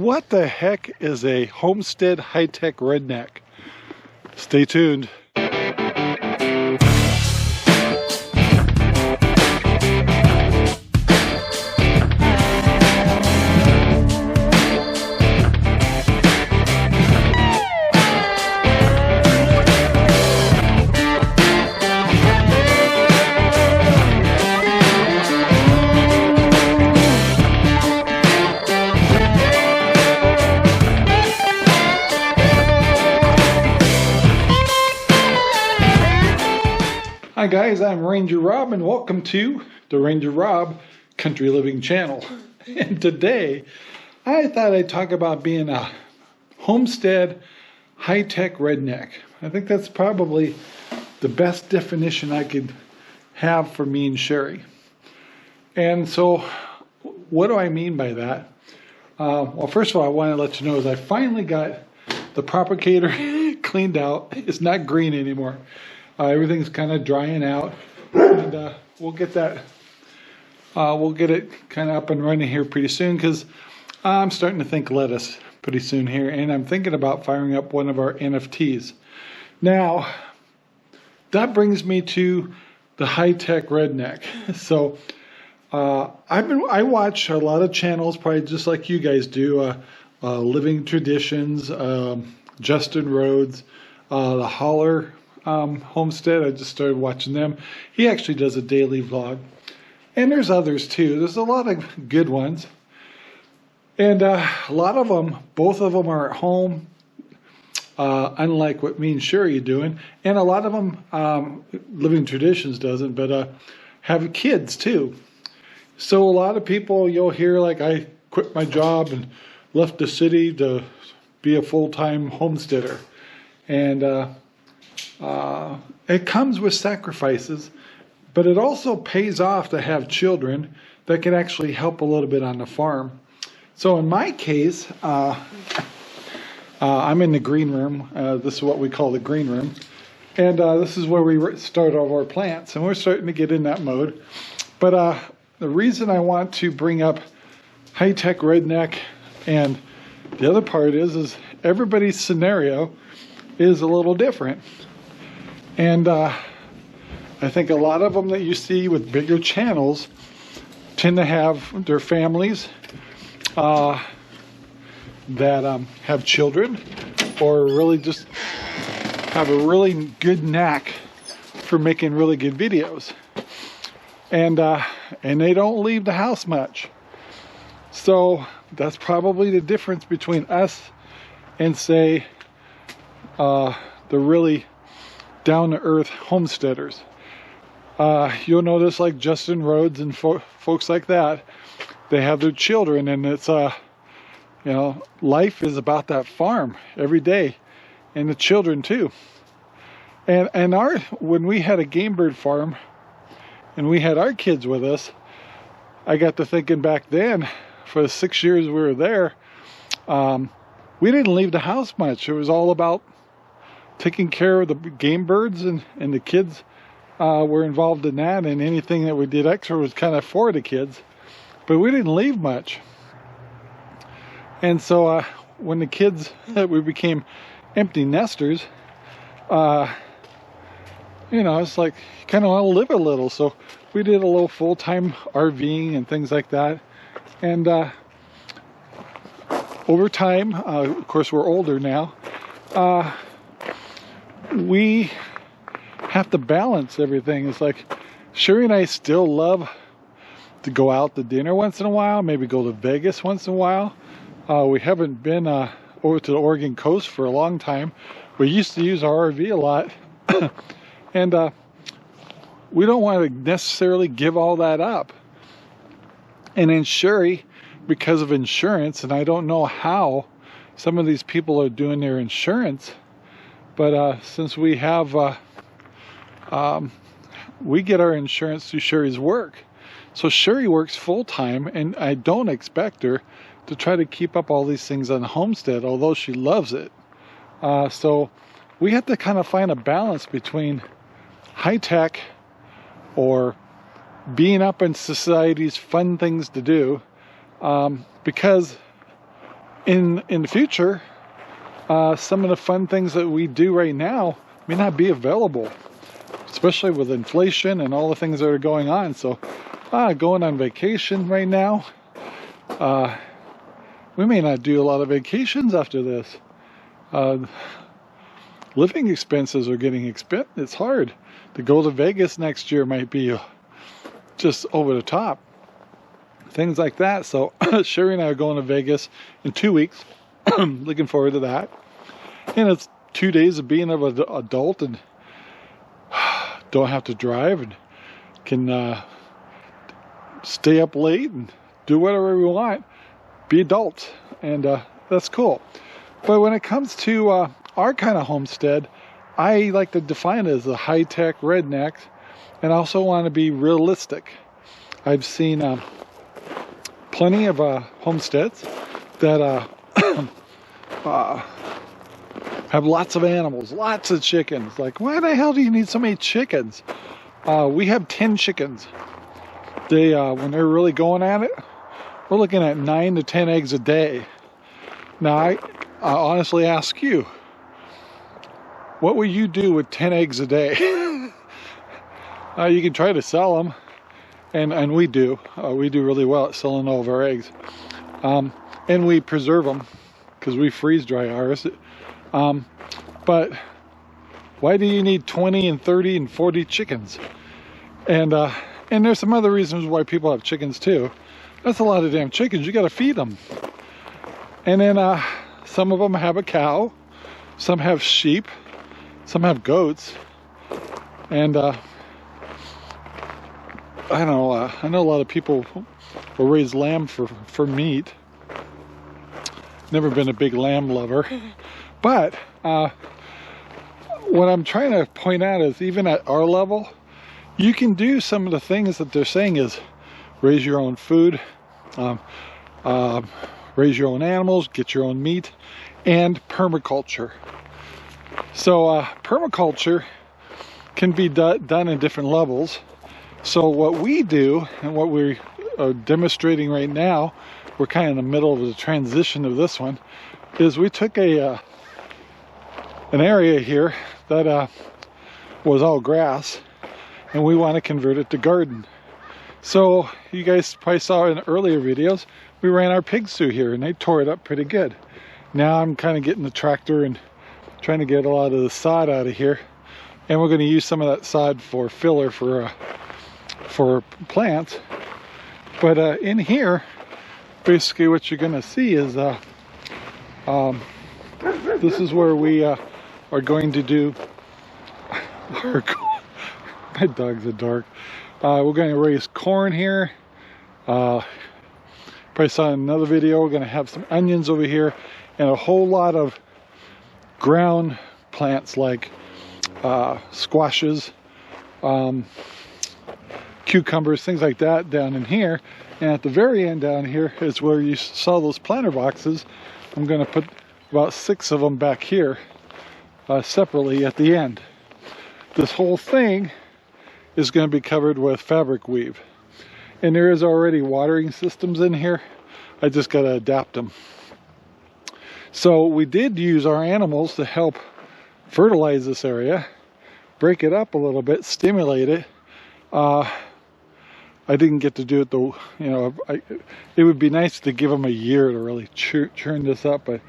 What the heck is a Homestead High Tech Redneck? Stay tuned. Hi guys, I'm Ranger Rob and welcome to the Ranger Rob Country Living channel. And today I thought I'd talk about being a homestead high-tech redneck. I think that's probably the best definition I could have for me and Sherry. And so what do I mean by that? Well, first of all, I want to let you know is I finally got the propagator cleaned out. It's not green anymore. Everything's kind of drying out, and we'll get that. We'll get it kind of up and running here pretty soon because I'm starting to think lettuce pretty soon here, and I'm thinking about firing up one of our NFTs. Now, that brings me to the high-tech redneck. So, I watch a lot of channels, probably just like you guys do. Living Traditions, Justin Rhodes, the Holler. Homestead, I just started watching them. He actually does a daily vlog, and there's others too. There's a lot of good ones, and a lot of them, both of them are at home, unlike what me and Sherry are doing, and a lot of them, Living Traditions doesn't, but have kids too. So a lot of people you'll hear like, I quit my job and left the city to be a full-time homesteader, and it comes with sacrifices, but it also pays off to have children that can actually help a little bit on the farm. So in my case, I'm in the green room. This is what we call the green room. And this is where we start all of our plants. And we're starting to get in that mode. But the reason I want to bring up high-tech redneck, and the other part is everybody's scenario is a little different. And I think a lot of them that you see with bigger channels tend to have their families that have children, or really just have a really good knack for making really good videos. And they don't leave the house much. So that's probably the difference between us and, say, the really down-to-earth homesteaders. You'll notice like Justin Rhodes and folks like that, they have their children, and it's you know, life is about that farm every day, and the children too. And when we had a game bird farm and we had our kids with us, I got to thinking back then, for the 6 years we were there, we didn't leave the house much. It was all about taking care of the game birds, and the kids were involved in that, and anything that we did extra was kind of for the kids, but we didn't leave much. And so when the kids, we became empty nesters, you know, it's like you kind of want to live a little, so we did a little full-time RVing and things like that. And over time, of course we're older now, we have to balance everything. It's like Sherry and I still love to go out to dinner once in a while, maybe go to Vegas once in a while. We haven't been over to the Oregon coast for a long time. We used to use our RV a lot. And we don't want to necessarily give all that up. And then Sherry, because of insurance, and I don't know how some of these people are doing their insurance, but since we have, we get our insurance through Sherry's work. So Sherry works full-time, and I don't expect her to try to keep up all these things on the homestead, although she loves it. So we have to kind of find a balance between high-tech or being up in society's fun things to do, because in the future, some of the fun things that we do right now may not be available, especially with inflation and all the things that are going on. So going on vacation right now, we may not do a lot of vacations after this. Living expenses are getting expensive. It's hard to go to Vegas next year. Might be just over the top, things like that. So Sherry and I are going to Vegas in 2 weeks. Looking forward to that. And it's 2 days of being an adult and don't have to drive and can stay up late and do whatever we want, be adults, and that's cool. But when it comes to our kind of homestead, I like to define it as a high-tech redneck, and also want to be realistic. I've seen plenty of homesteads that have lots of animals, lots of chickens. Like, why the hell do you need so many chickens? We have 10 chickens. They, when they're really going at it, we're looking at 9 to 10 eggs a day. Now, I honestly ask you, what would you do with 10 eggs a day? You can try to sell them, and we do. We do really well at selling all of our eggs. And we preserve them, because we freeze dry ours. But why do you need 20 and 30 and 40 chickens? And there's some other reasons why people have chickens too. That's a lot of damn chickens. You got to feed them. And then some of them have a cow, some have sheep, some have goats, and I don't know. I know a lot of people will raise lamb for meat. Never been a big lamb lover, but what I'm trying to point out is, even at our level, you can do some of the things that they're saying is raise your own food, raise your own animals, get your own meat, and permaculture. So permaculture can be done in different levels. So what we do, and what we are demonstrating right now, we're kind of in the middle of the transition of this one, is we took an area here that was all grass, and we want to convert it to garden. So you guys probably saw in earlier videos, we ran our pigs through here and they tore it up pretty good. Now I'm kind of getting the tractor and trying to get a lot of the sod out of here, and we're going to use some of that sod for filler for plants. But in here, basically what you're going to see is this is where we are going to do my dog's a dork. We're going to raise corn here. Probably saw in another video, we're going to have some onions over here and a whole lot of ground plants like squashes, cucumbers, things like that down in here. And at the very end down here is where you saw those planter boxes. I'm going to put about 6 of them back here separately at the end. This whole thing is going to be covered with fabric weave. And there is already watering systems in here. I just got to adapt them. So we did use our animals to help fertilize this area, break it up a little bit, stimulate it. I didn't get to do it though, you know. It would be nice to give them a year to really churn this up, but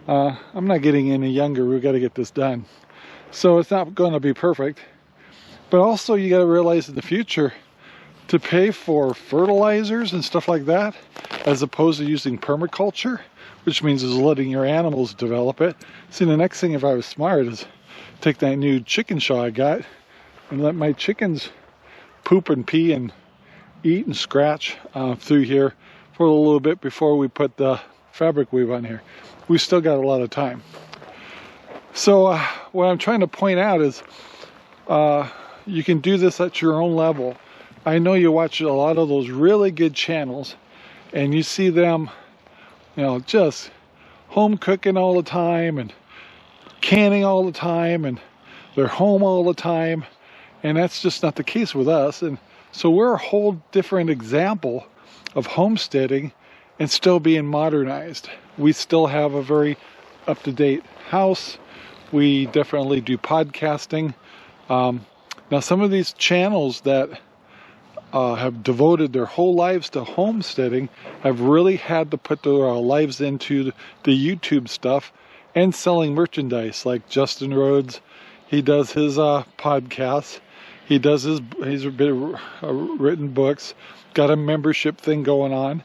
I'm not getting any younger. We've got to get this done. So it's not going to be perfect. But also you got to realize in the future, to pay for fertilizers and stuff like that, as opposed to using permaculture, which means is letting your animals develop it. See, the next thing, if I was smart, is take that new chicken shaw I got and let my chickens poop and pee and eat and scratch through here for a little bit before we put the fabric weave on here. We still got a lot of time. So what I'm trying to point out is you can do this at your own level. I know you watch a lot of those really good channels and you see them, you know, just home cooking all the time and canning all the time, and they're home all the time, and that's just not the case with us. And so we're a whole different example of homesteading and still being modernized. We still have a very up-to-date house. We definitely do podcasting. Now some of these channels that have devoted their whole lives to homesteading have really had to put their lives into the YouTube stuff and selling merchandise, like Justin Rhodes. He does his podcasts. He does he's written books, got a membership thing going on,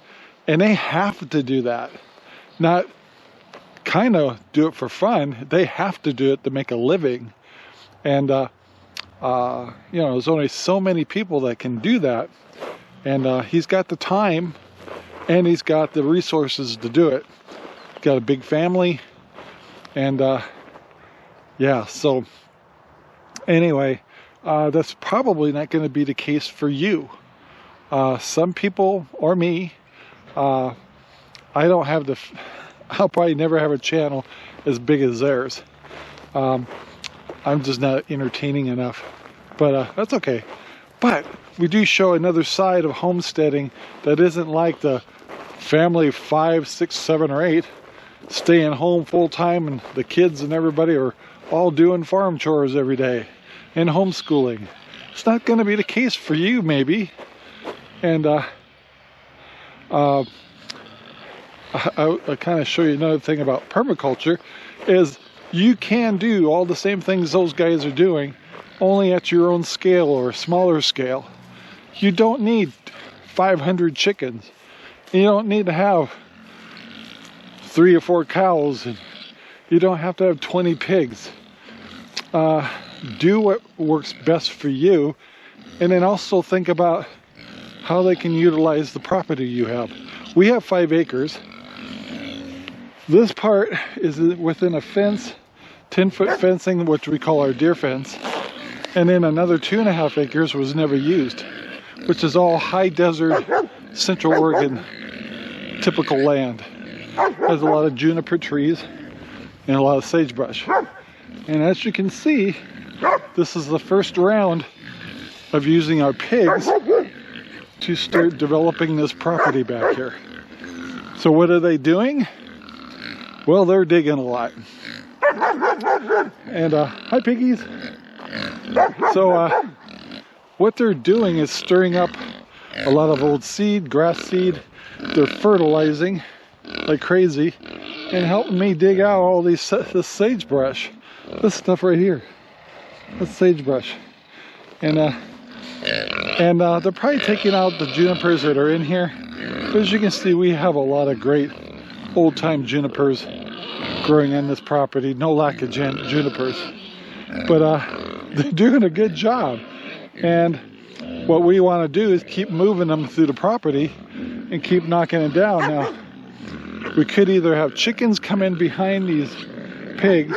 and they have to do that. Not kind of do it for fun. They have to do it to make a living. And you know, there's only so many people that can do that. And he's got the time and he's got the resources to do it. He's got a big family. And yeah, so anyway, that's probably not going to be the case for you. Some people, or me, I don't have I'll probably never have a channel as big as theirs. I'm just not entertaining enough, but that's okay. But we do show another side of homesteading that isn't like the family of 5, 6, 7, or 8 staying home full time and the kids and everybody are all doing farm chores every day and homeschooling. It's not going to be the case for you, maybe. And I'll kind of show you another thing about permaculture is you can do all the same things those guys are doing, only at your own scale or a smaller scale. You don't need 500 chickens. You don't need to have 3 or 4 cows, and you don't have to have 20 pigs. Do what works best for you, and then also think about how they can utilize the property you have. We have 5 acres. This part is within a fence, 10-foot fencing, which we call our deer fence. And then another 2.5 acres was never used, which is all high desert, Central Oregon, typical land. There's a lot of juniper trees and a lot of sagebrush. And as you can see, this is the first round of using our pigs to start developing this property back here. So what are they doing? Well, they're digging a lot. And hi piggies. So what they're doing is stirring up a lot of old seed, grass seed. They're fertilizing like crazy and helping me dig out all this sagebrush. This stuff right here. That's sagebrush. And they're probably taking out the junipers that are in here. But as you can see, we have a lot of great old-time junipers growing on this property. No lack of junipers. But they're doing a good job. And what we want to do is keep moving them through the property and keep knocking it down. Now, we could either have chickens come in behind these pigs,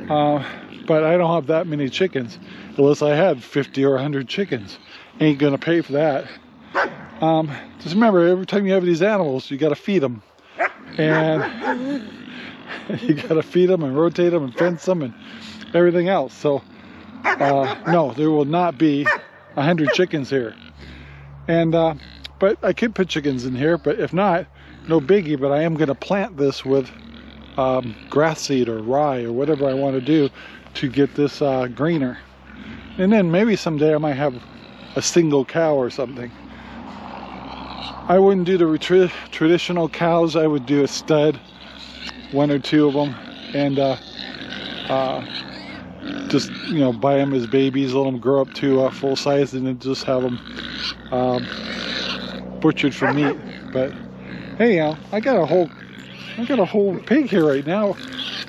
but I don't have that many chickens. Unless I had 50 or 100 chickens. Ain't gonna pay for that. Just remember, every time you have these animals, you gotta feed them. And you gotta feed them and rotate them and fence them and everything else. So, no, there will not be 100 chickens here. And, but I could put chickens in here, but if not, no biggie. But I am gonna plant this with grass seed or rye or whatever I want to do to get this greener. And then maybe someday I might have a single cow or something. I wouldn't do the traditional cows. I would do a stud, 1 or 2 of them, and just, you know, buy them as babies, let them grow up to full size, and then just have them butchered for meat. But hey, I got a whole pig here right now.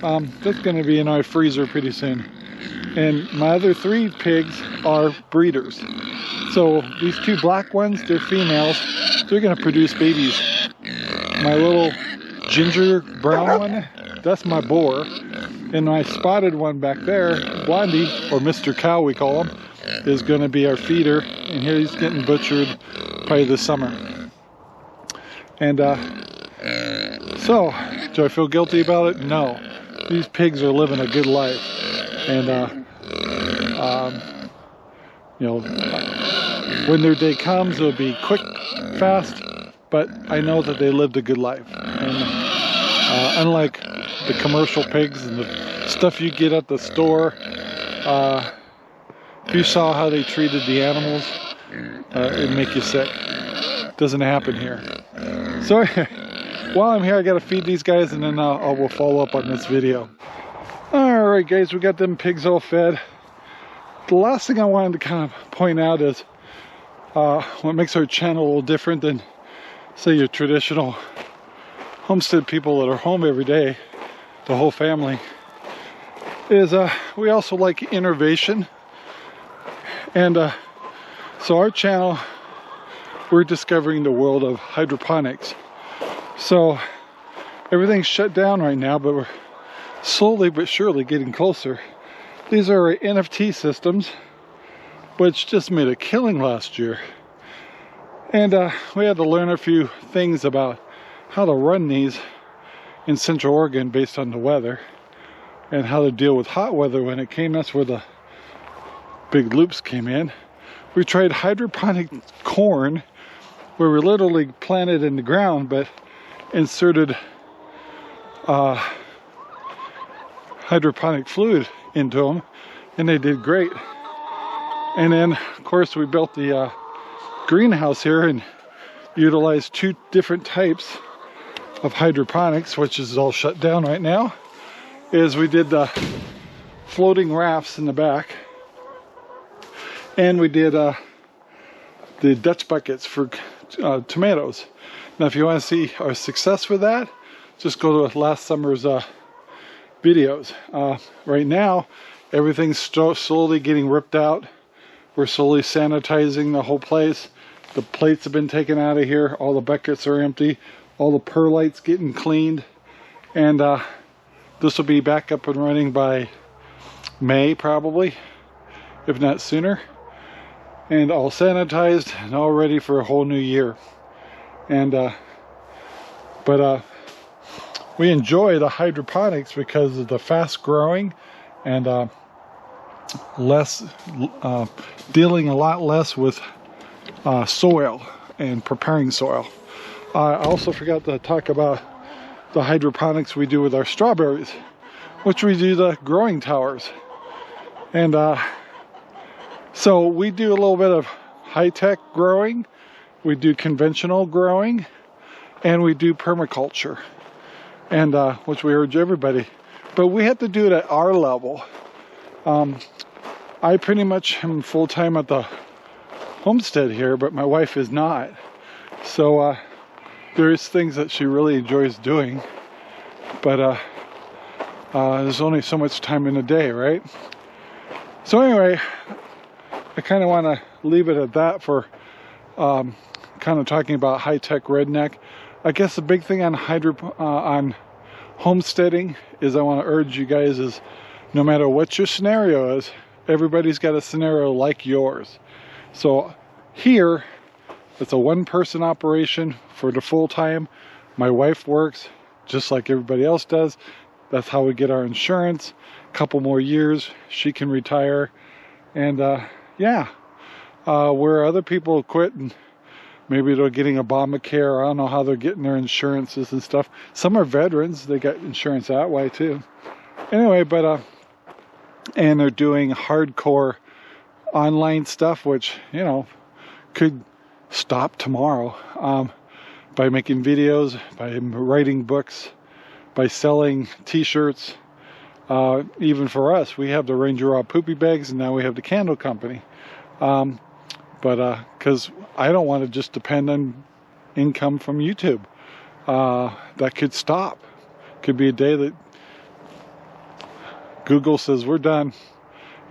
That's going to be in our freezer pretty soon. And my other 3 pigs are breeders. So these 2 black ones, they're females. They're going to produce babies. My little ginger brown one, that's my boar. And my spotted one back there, Blondie, or Mr. Cow we call him, is going to be our feeder. And here he's getting butchered probably this summer. And so, do I feel guilty about it? No. These pigs are living a good life. And you know, when their day comes, it'll be quick, fast, but I know that they lived a good life. And unlike the commercial pigs and the stuff you get at the store, if you saw how they treated the animals, it'd make you sick. Doesn't happen here. So while I'm here, I gotta feed these guys, and then I will follow up on this video. Alright guys, we got them pigs all fed. The last thing I wanted to kind of point out is what makes our channel a little different than, say, your traditional homestead people that are home every day, the whole family, is we also like innovation. And so our channel, we're discovering the world of hydroponics. So everything's shut down right now, but we're slowly but surely getting closer. These are our NFT systems, which just made a killing last year. And we had to learn a few things about how to run these in Central Oregon based on the weather, and how to deal with hot weather when it came. That's where the big loops came in. We tried hydroponic corn, where we literally planted in the ground, but inserted hydroponic fluid into them, and they did great. And then of course we built the greenhouse here and utilized 2 different types of hydroponics, which is all shut down right now. Is we did the floating rafts in the back, and we did the Dutch buckets for tomatoes. Now if you want to see our success with that, just go to last summer's videos. Right now everything's slowly getting ripped out. We're slowly sanitizing the whole place. The plates have been taken out of here. All the buckets are empty. All the perlite's getting cleaned. And this will be back up and running by May probably, if not sooner. And all sanitized and all ready for a whole new year. And we enjoy the hydroponics because of the fast growing and dealing a lot less with soil and preparing soil. I also forgot to talk about the hydroponics we do with our strawberries, which we do the growing towers. And so we do a little bit of high-tech growing, we do conventional growing, and we do permaculture, and which we urge everybody. But we have to do it at our level. I pretty much am full-time at the homestead here, but my wife is not. So there's things that she really enjoys doing, but there's only so much time in a day, right? So anyway, I kind of want to leave it at that for kind of talking about high-tech redneck. I guess the big thing on on homesteading is I want to urge you guys is, no matter what your scenario is, everybody's got a scenario like yours. So here, it's a one-person operation for the full-time. My wife works just like everybody else does. That's how we get our insurance. A couple more years, she can retire. And yeah, where other people quit and maybe they're getting Obamacare. I don't know how they're getting their insurances and stuff. Some are veterans. They got insurance that way too. Anyway, but and they're doing hardcore online stuff, which, you know, could stop tomorrow, by making videos, by writing books, by selling t-shirts. Even for us, we have the Ranger Rob poopy bags, and now we have the candle company. Because I don't want to just depend on income from YouTube. That could stop. Could be a day that Google says we're done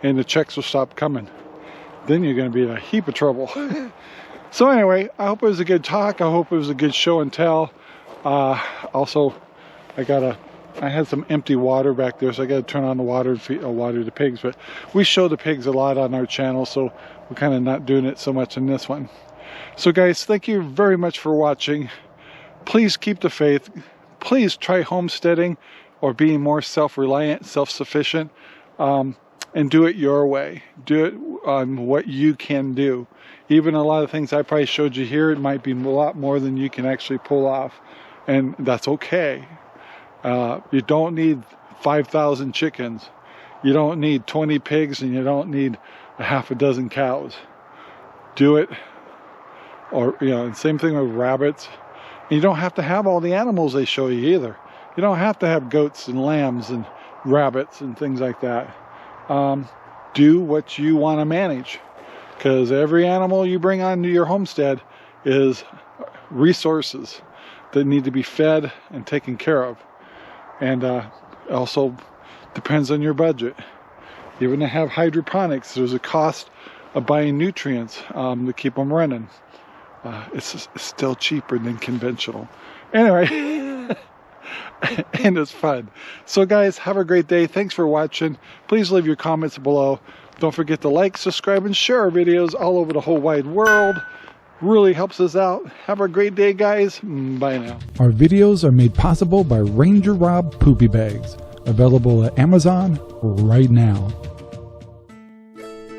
and the checks will stop coming. Then you're going to be in a heap of trouble. So anyway, I hope it was a good talk. I hope it was a good show and tell. Also, I had some empty water back there, so I got to turn on the water and water the pigs. But we show the pigs a lot on our channel, so we're kind of not doing it so much in this one. So guys, thank you very much for watching. Please keep the faith. Please try homesteading or being more self-reliant, self-sufficient, and do it your way. Do it on what you can do. Even a lot of things I probably showed you here, it might be a lot more than you can actually pull off. And that's okay. You don't need 5,000 chickens. You don't need 20 pigs, and you don't need a half a dozen cows. Do it. Or, you know, same thing with rabbits. And you don't have to have all the animals they show you either. You don't have to have goats and lambs and rabbits and things like that. Do what you want to manage, because every animal you bring onto your homestead is resources that need to be fed and taken care of. And also depends on your budget. Even to have hydroponics, there's a cost of buying nutrients to keep them running. It's still cheaper than conventional. Anyway, and it's fun. So guys, have a great day. Thanks for watching. Please leave your comments below. Don't forget to like, subscribe, and share our videos all over the whole wide world. Really helps us out. Have a great day, guys. Bye now. Our videos are made possible by Ranger Rob Poopy Bags, available at Amazon right now.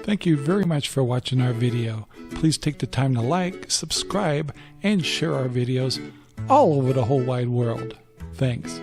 Thank you very much for watching our video. Please take the time to like, subscribe, and share our videos all over the whole wide world. Thanks.